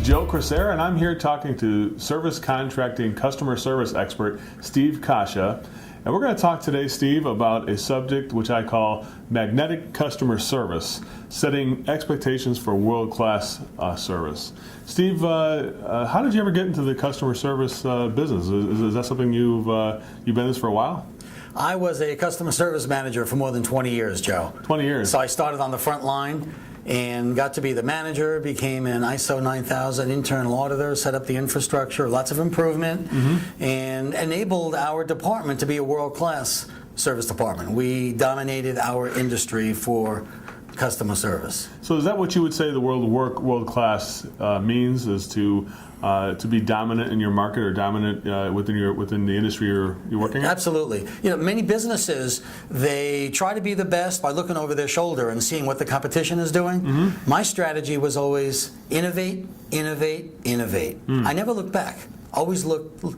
Joe Crisara, and I'm here talking to service contracting customer service expert Steve Coscia. And we're going to talk today, Steve, about a subject which I call magnetic customer service, setting expectations for world-class service. Steve, how did you ever get into the customer service business? Is that something you've been in this for a while? I was a customer service manager for more than 20 years, Joe. 20 years. So I started on the front line and got to be the manager, became an ISO 9000 internal auditor, set up the infrastructure, lots of improvement, and enabled our department to be a world-class service department. We dominated our industry for customer service. So is that what you would say the world-class means, is to be dominant in your market or dominant within the industry you're working in? Absolutely. You know, many businesses, they try to be the best by looking over their shoulder and seeing what the competition is doing. My strategy was always innovate, innovate, innovate. I never looked back. Always looked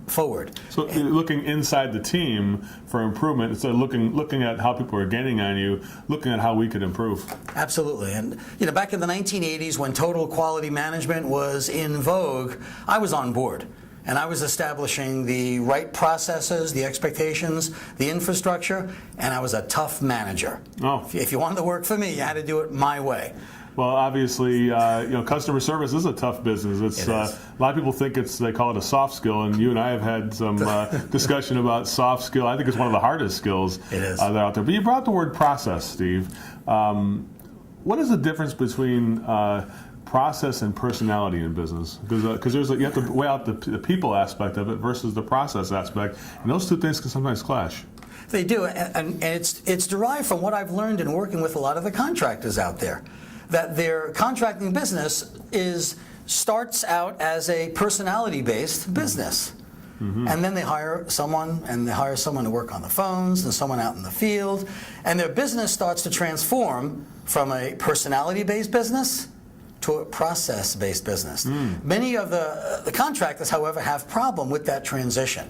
forward. So looking inside the team for improvement, instead of looking at how people are gaining on you, looking at how we could improve. Absolutely. And you know, back in the 1980s when total quality management was in vogue, I was on board. And I was establishing the right processes, the expectations, the infrastructure, and I was a tough manager. Oh. If you wanted to work for me, you had to do it my way. Well, obviously, customer service is a tough business. It's a lot of people think they call it a soft skill, and you and I have had some discussion about soft skill. I think it's one of the hardest skills that are out there. But you brought the word process, Steve. What is the difference between process and personality in business? Because you have to weigh out the people aspect of it versus the process aspect, and those two things can sometimes clash. They do, and it's derived from what I've learned in working with a lot of the contractors out there, that their contracting business starts out as a personality-based business. And then they hire someone to work on the phones and someone out in the field, and their business starts to transform from a personality-based business to a process-based business. Many of the contractors, however, have problem with that transition,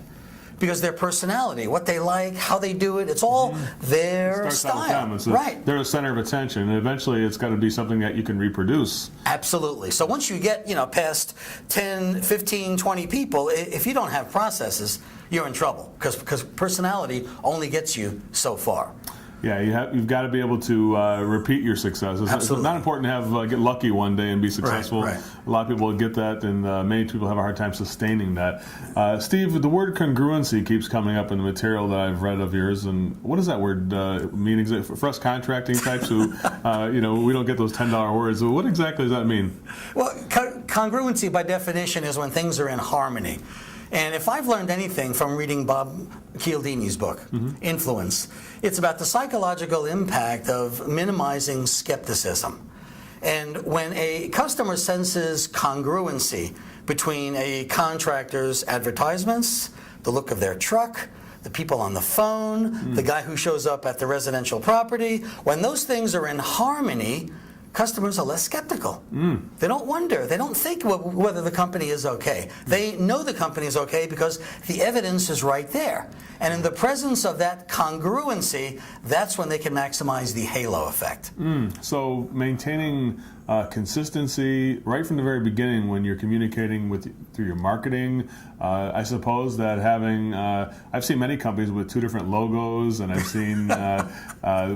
because their personality, what they like, how they do it, it's all their style. Right. They're the center of attention, and eventually it's got to be something that you can reproduce. Absolutely. So once you get past 10, 15, 20 people, if you don't have processes, you're in trouble, because personality only gets you so far. Yeah, you've got to be able to repeat your success. It's not important to get lucky one day and be successful. Right. A lot of people get that, and many people have a hard time sustaining that. Steve, the word congruency keeps coming up in the material that I've read of yours, and what does that word mean? For us contracting types who, we don't get those $10 words. What exactly does that mean? Well, congruency by definition is when things are in harmony. And if I've learned anything from reading Bob Cialdini's book, Influence, it's about the psychological impact of minimizing skepticism. And when a customer senses congruency between a contractor's advertisements, the look of their truck, the people on the phone, the guy who shows up at the residential property, when those things are in harmony, customers are less skeptical. They don't wonder. They don't think whether the company is okay. They know the company is okay because the evidence is right there. And in the presence of that congruency, that's when they can maximize the halo effect. So maintaining consistency right from the very beginning when you're communicating through your marketing. I suppose that having I've seen many companies with two different logos, and I've seen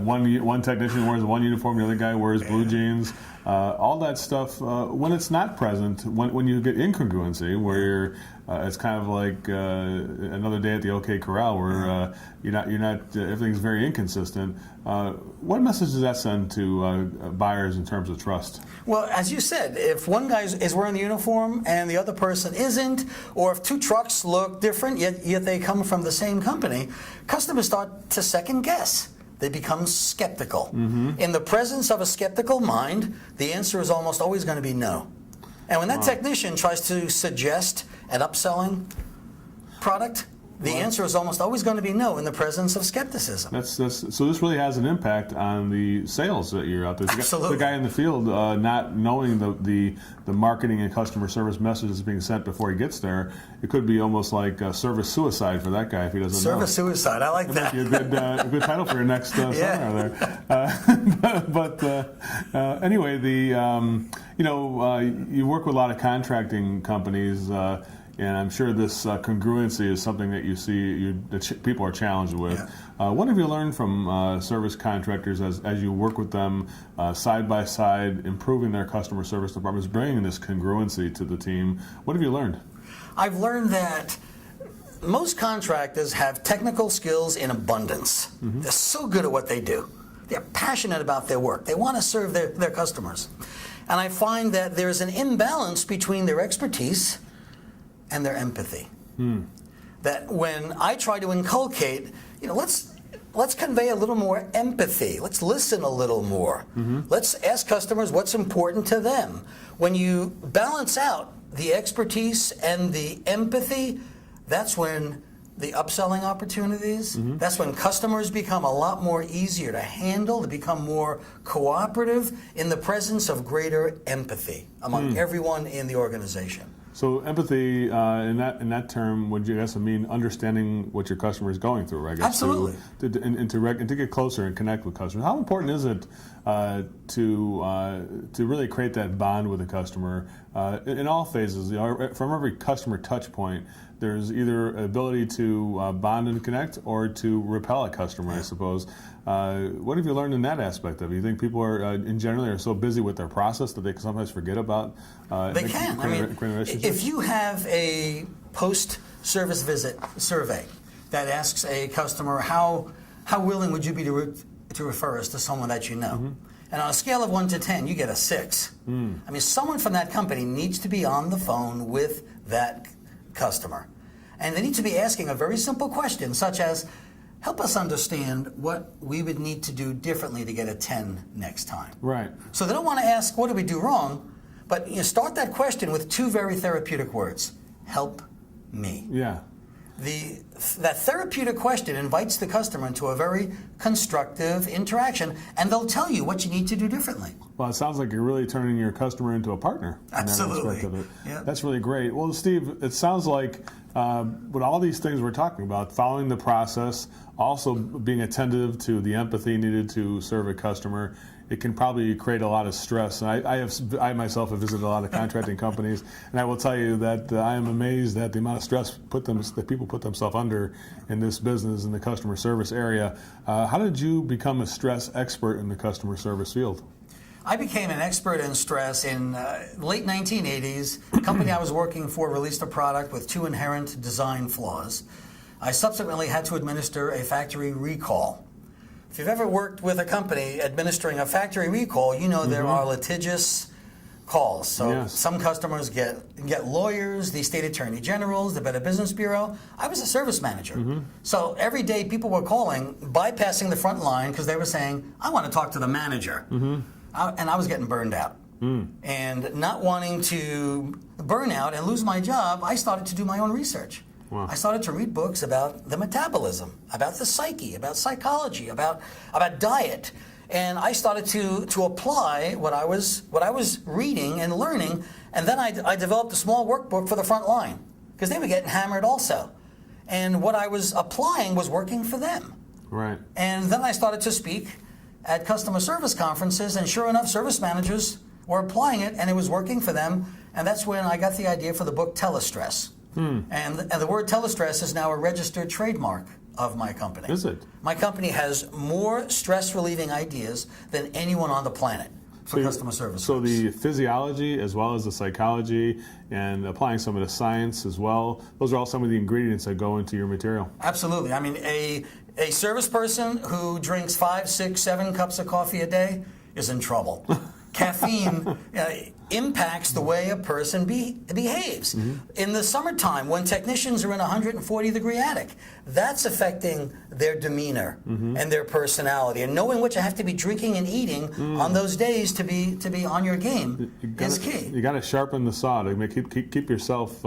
one technician wears one uniform, the other guy wears blue jeans. All that stuff, when it's not present, when you get incongruency, where it's kind of like another day at the OK Corral, where you're not everything's very inconsistent. What message does that send to buyers in terms of trust? Well, as you said, if one guy is wearing the uniform and the other person isn't, or if two trucks look different yet they come from the same company, customers start to second guess. They become skeptical. In the presence of a skeptical mind, the answer is almost always going to be no. And when that technician tries to suggest an upselling product, The answer is almost always going to be no in the presence of skepticism. So this really has an impact on the sales that you're out there. Absolutely. The guy in the field not knowing the marketing and customer service message that's being sent before he gets there, it could be almost like service suicide for that guy if he doesn't know. Service suicide, I like that. Might be a good title for your next seminar there. Anyway, you work with a lot of contracting companies. And I'm sure this congruency is something that you see people are challenged with. Yeah. What have you learned from service contractors as you work with them side by side, improving their customer service departments, bringing this congruency to the team? What have you learned? I've learned that most contractors have technical skills in abundance. Mm-hmm. They're so good at what they do. They're passionate about their work. They want to serve their customers. And I find that there's an imbalance between their expertise and their empathy. That when I try to inculcate, let's convey a little more empathy. Let's listen a little more. Mm-hmm. Let's ask customers what's important to them. When you balance out the expertise and the empathy, that's when the upselling opportunities, that's when customers become a lot more easier to handle, to become more cooperative in the presence of greater empathy among everyone in the organization. So empathy, in that term, would you guess mean understanding what your customer is going through, I guess? Absolutely. To get closer and connect with customers. How important is it to really create that bond with the customer in all phases? From every customer touch point, there's either ability to bond and connect or to repel a customer, I suppose. What have you learned in that aspect of it? You think people are, in general, are so busy with their process that they can sometimes forget about They can. If you have a post-service visit survey that asks a customer, how willing would you be to refer us to someone that you know? And on a scale of 1 to 10, you get a 6. Someone from that company needs to be on the phone with that customer. And they need to be asking a very simple question, such as, help us understand what we would need to do differently to get a 10 next time. Right. So they don't want to ask, what did we do wrong? But start that question with 2 very therapeutic words. Help me. Yeah. That therapeutic question invites the customer into a very constructive interaction, and they'll tell you what you need to do differently. Well, it sounds like you're really turning your customer into a partner. Absolutely. In that aspect of it. Yeah. That's really great. Well, Steve, it sounds like with all these things we're talking about, following the process, also being attentive to the empathy needed to serve a customer, it can probably create a lot of stress. And I myself have visited a lot of contracting companies, and I will tell you that I am amazed at the amount of stress that people put themselves under in this business, in the customer service area. How did you become a stress expert in the customer service field? I became an expert in stress in late 1980s. The company I was working for released a product with 2 inherent design flaws. I subsequently had to administer a factory recall. If you've ever worked with a company administering a factory recall, you know there are litigious calls. So some customers get lawyers, the state attorney generals, the Better Business Bureau. I was a service manager. So every day people were calling, bypassing the front line because they were saying, I want to talk to the manager. And I was getting burned out. And not wanting to burn out and lose my job, I started to do my own research. Wow. I started to read books about the metabolism, about the psyche, about psychology, about diet. And I started to apply what I was reading and learning. And then I developed a small workbook for the front line because they were getting hammered also. And what I was applying was working for them. Right. And then I started to speak at customer service conferences, and sure enough, service managers were applying it, and it was working for them. And that's when I got the idea for the book Telestress. And the word telestress is now a registered trademark of my company. Is it? My company has more stress-relieving ideas than anyone on the planet for customer service. So the physiology as well as the psychology and applying some of the science as well, those are all some of the ingredients that go into your material. Absolutely. A service person who drinks 5, 6, 7 cups of coffee a day is in trouble. caffeine impacts the way a person behaves. In the summertime, when technicians are in a 140-degree attic, that's affecting their demeanor and their personality. And knowing what you have to be drinking and eating on those days to be on your game is key. You got to sharpen the saw to keep yourself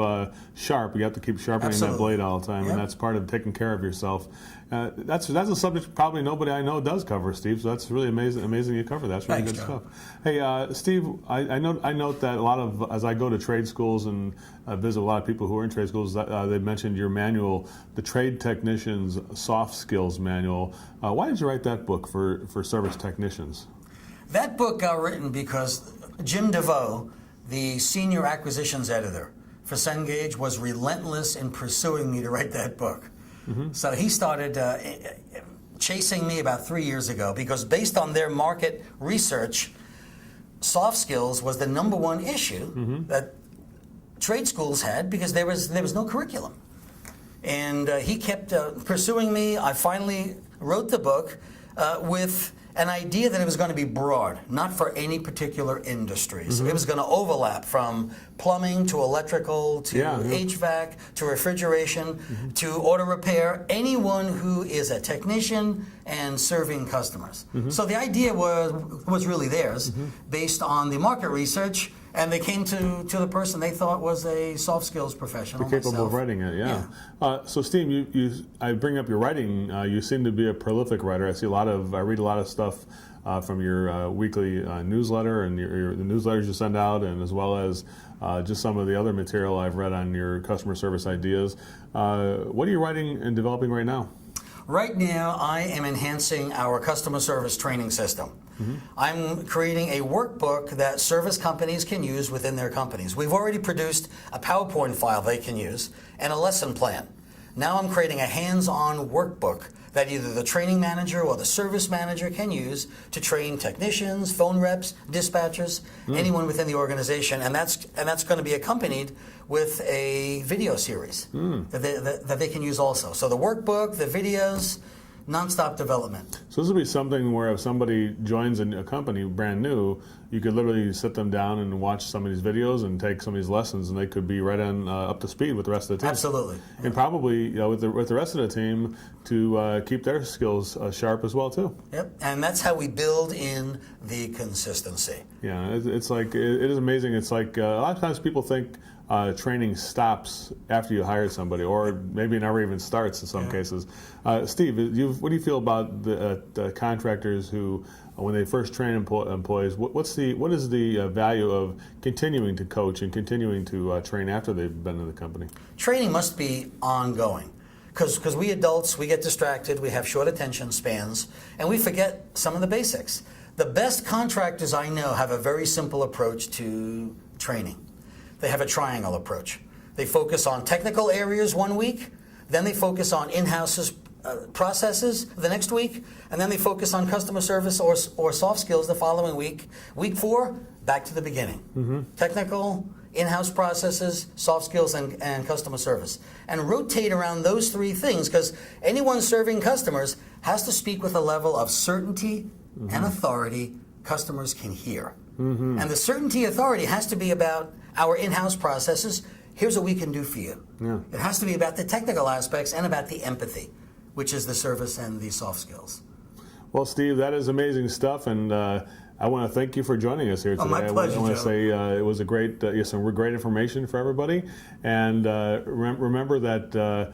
sharp. You have to keep sharpening Absolutely. that blade all the time, and that's part of taking care of yourself. That's a subject probably nobody I know does cover, Steve. So that's really amazing you cover that. That's really Thanks, good Joe. stuff. Hey, Steve, I note that a lot of, as I go to trade schools and visit a lot of people who are in trade schools, they mentioned your manual, the Trade Technicians Soft Skills Manual. Why did you write that book for service technicians? That book got written because Jim DeVoe, the senior acquisitions editor for Cengage, was relentless in pursuing me to write that book. So he started chasing me about 3 years ago because based on their market research, soft skills was the #1 issue that trade schools had because there was no curriculum. And he kept pursuing me. I finally wrote the book with an idea that it was going to be broad, not for any particular industry. So it was going to overlap from plumbing to electrical to HVAC to refrigeration to auto repair, anyone who is a technician and serving customers. So the idea was really theirs based on the market research, and they came to the person they thought was a soft skills professional. Capable of writing it, yeah. So Steve, I bring up your writing. You seem to be a prolific writer. I read a lot of stuff from your weekly newsletter and the newsletters you send out, and as well as just some of the other material I've read on your customer service ideas. What are you writing and developing right now? Right now, I am enhancing our customer service training system. I'm creating a workbook that service companies can use within their companies. We've already produced a PowerPoint file they can use and a lesson plan. Now I'm creating a hands-on workbook that either the training manager or the service manager can use to train technicians, phone reps, dispatchers, anyone within the organization, and that's going to be accompanied with a video series that they can use also. So the workbook, the videos, nonstop development. So this will be something where if somebody joins a company brand new, you could literally sit them down and watch some of these videos and take some of these lessons, and they could be right on up to speed with the rest of the team. Absolutely. And probably with the rest of the team to keep their skills sharp as well too. Yep. And that's how we build in the consistency. Yeah, it's like it is amazing. It's like a lot of times people think training stops after you hire somebody, or maybe it never even starts in some cases. Steve, what do you feel about the contractors who, when they first train employees, what is the value of continuing to coach and continuing to train after they've been in the company? Training must be ongoing. Because we adults, we get distracted, we have short attention spans, and we forget some of the basics. The best contractors I know have a very simple approach to training. They have a triangle approach. They focus on technical areas 1 week, then they focus on in-house processes the next week, and then they focus on customer service or soft skills the following week. Week 4, back to the beginning. Technical, in-house processes, soft skills, and customer service. And rotate around those 3 things, because anyone serving customers has to speak with a level of certainty and authority customers can hear. And the certainty authority has to be about our in-house processes. Here's what we can do for you. It has to be about the technical aspects and about the empathy, which is the service and the soft skills. Well, Steve, that is amazing stuff, and I want to thank you for joining us here today. My pleasure, I want Joe. to say it was a great, some great information for everybody, and remember that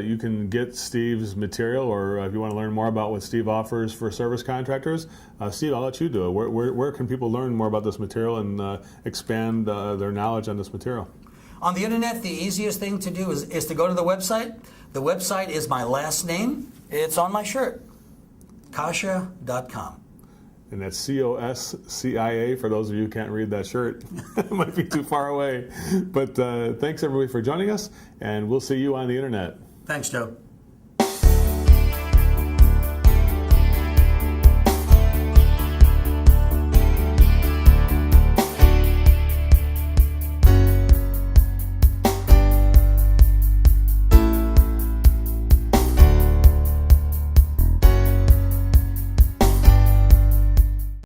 you can get Steve's material, or if you want to learn more about what Steve offers for service contractors, Steve, I'll let you do it. Where can people learn more about this material and expand their knowledge on this material? On the internet, the easiest thing to do is to go to the website. The website is my last name. It's on my shirt, Coscia.com. And that's Coscia for those of you who can't read that shirt. It might be too far away. But thanks everybody for joining us, and we'll see you on the internet. Thanks, Joe.